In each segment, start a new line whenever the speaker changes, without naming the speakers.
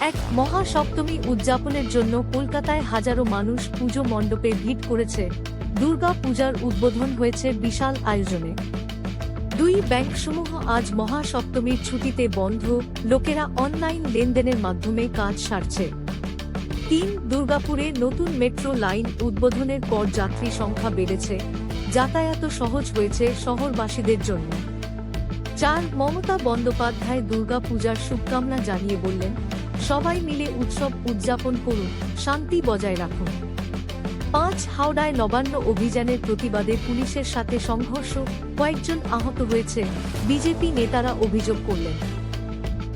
এক মহাসপ্তমী উদযাপনের জন্য কলকাতায় হাজারো মানুষ পুজো মণ্ডপে ভিড় করেছে। দুর্গা পূজার উদ্বোধন হয়েছে বিশাল আয়োজনে। দুই ব্যাংকসমূহ আজ মহাসপ্তমীর ছুটিতে বন্ধ, লোকেরা অনলাইন লেনদেনের মাধ্যমে কাজ সারছে। ৩ দুর্গাপুরে নতুন মেট্রো লাইন উদ্বোধনের পর যাত্রী সংখ্যা বেড়েছে, যাতায়াত সহজ হয়েছে শহরবাসীদের জন্য। ৪ মমতা বন্দ্যোপাধ্যায় দুর্গা পূজার শুভকামনা জানিয়ে বললেন, সবাই মিলে উৎসব উদযাপন করুন, শান্তি বজায় রাখুন। ৫ হাওড়ায় নবান্ন অভিযানের প্রতিবাদে পুলিশের সাথে সংঘর্ষ, কয়েকজন আহত হয়েছে, বিজেপি নেতারা অভিযোগ করলেন।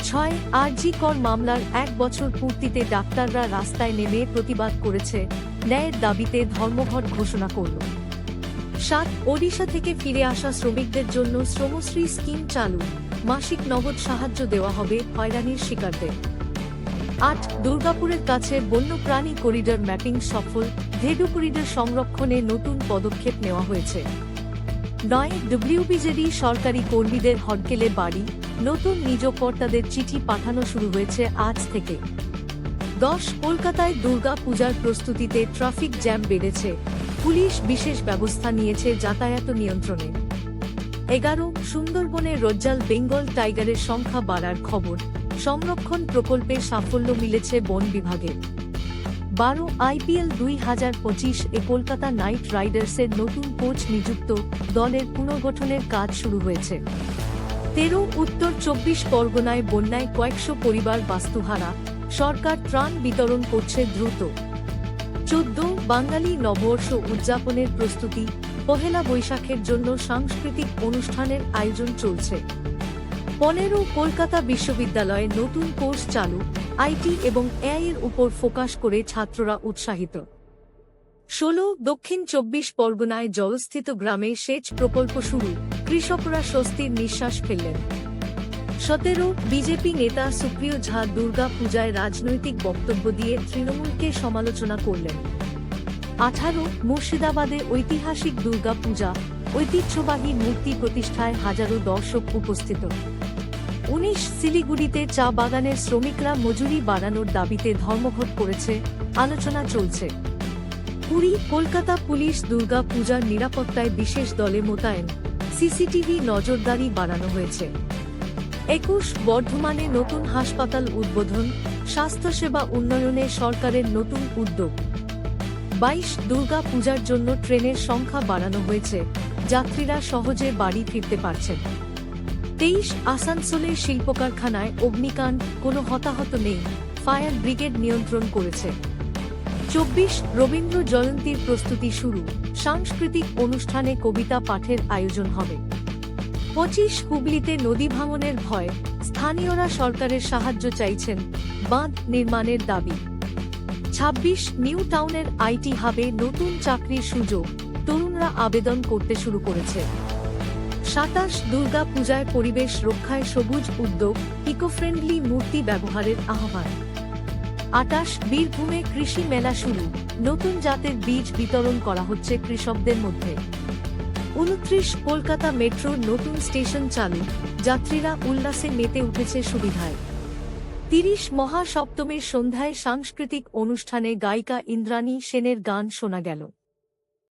৬ আরজি কর মামলার ১ বছর পূর্তিতে ডাক্তাররা রাস্তায় নেমে প্রতিবাদ করেছে, ন্যায়ের দাবিতে ধর্মঘট ঘোষণা করল। ৭ ওড়িশা থেকে ফিরে আসা শ্রমিকদের জন্য শ্রমশ্রী স্কিম চালু, মাসিক নগদ সাহায্য দেওয়া হবে হয়রানির শিকারদের। ৮ দুর্গাপুরের কাছে বন্যপ্রাণী করিডর ম্যাপিং সফল, ধেডু করিডর সংরক্ষণে নতুন পদক্ষেপ নেওয়া হয়েছে। ৯ ডব্লিউবিজেডি সরকারি কর্মীদের হরকেলে বাড়ি, নতুন নিয়োগকর্তাদের চিঠি পাঠানো শুরু হয়েছে আজ থেকে। ১০ কলকাতায় দুর্গা পূজার প্রস্তুতিতে ট্রাফিক জ্যাম বেড়েছে, পুলিশ বিশেষ ব্যবস্থা নিয়েছে যাতায়াত নিয়ন্ত্রণে। ১১ সুন্দরবনে রজ্জাল বেঙ্গল টাইগারের সংখ্যা বাড়ার খবর, সংরক্ষণ প্রকল্পে সাফল্য মিলেছে বন বিভাগের। ১২ আইপিএল ২০২৫ কলকাতা নাইট রাইডার্সের নতুন কোচ নিযুক্ত, দলের পুনর্গঠনের কাজ শুরু হয়েছে। ১৩ উত্তর ২৪ পরগনায় বন্যায় কয়েকশো পরিবার বাস্তুহারা, সরকার ত্রাণ বিতরণ করছে দ্রুত। ১৪ বাঙালি নববর্ষ উদযাপনের প্রস্তুতি, পহেলা বৈশাখের জন্য সাংস্কৃতিক অনুষ্ঠানের আয়োজন চলছে। ১৫ কলকাতা বিশ্ববিদ্যালয়ে নতুন কোর্স চালু, আইটি এবং এআই এর উপর ফোকাস করে ছাত্ররা উৎসাহিত। ১৬ দক্ষিণ ২৪ পরগনায় জলস্থিত গ্রামে সেচ প্রকল্প শুরু, কৃষকরা স্বস্তির নিঃশ্বাস ফেললেন। ১৭ বিজেপি নেতা সুপ্রিয় ঝা দুর্গা পূজায় রাজনৈতিক বক্তব্য দিয়ে তৃণমূলকে সমালোচনা করলেন। ১৮ মুর্শিদাবাদে ঐতিহাসিক দুর্গা পূজা, ঐতিহ্যবাহী মূর্তি প্রতিষ্ঠায় হাজারো দর্শক উপস্থিত। ১৯ শিলিগুড়িতে চা বাগানের শ্রমিকরা মজুরি বাড়ানোর দাবিতে ধর্মঘট করেছে, আলোচনা চলছে। ২০ কলকাতা পুলিশ দুর্গা পূজার নিরাপত্তায় বিশেষ দলে মোতায়েন, সিসিটিভি নজরদারি বাড়ানো হয়েছে। ২১ বর্ধমানে নতুন হাসপাতাল উদ্বোধন, স্বাস্থ্যসেবা উন্নয়নে সরকারের নতুন উদ্যোগ। ২২ দুর্গা পূজার জন্য ট্রেনের সংখ্যা বাড়ানো হয়েছে, যাত্রীরা সহজে বাড়ি ফিরতে পারছেন। ২৩ আসানসোলের শিল্পকারখানায় অগ্নিকাণ্ড, কোনো হতাহত নেই, ফায়ার ব্রিগেড নিয়ন্ত্রণ করেছে। ২৪ রবীন্দ্র জয়ন্তীর প্রস্তুতি শুরু, সাংস্কৃতিক অনুষ্ঠানে কবিতা পাঠের আয়োজন হবে। ২৫ হুগলিতে নদী ভাঙনের ভয়, স্থানীয়রা সরকারের সাহায্য চাইছেন, বাঁধ নির্মাণের দাবি। ২৬ নিউ টাউনের আইটি হাবে নতুন চাকরির সুযোগ, তরুণরা আবেদন করতে শুরু করেছে। ২৭ দুর্গা পূজায় পরিবেশ রক্ষায় সবুজ উদ্যোগ, ইকোফ্রেন্ডলি মূর্তি ব্যবহারের আহ্বান। ২৮ বীরভূমে কৃষি মেলা শুরু, নতুন জাতের বীজ বিতরণ করা হচ্ছে কৃষকদের মধ্যে। ২৯ কলকাতা মেট্রোর নতুন স্টেশন চালু, যাত্রীরা উল্লাসে মেতে উঠেছে সুবিধায়। ৩০ মহাসপ্তমীর সন্ধ্যায় সাংস্কৃতিক অনুষ্ঠানে গায়িকা ইন্দ্রাণী সেনের গান শোনা গেল।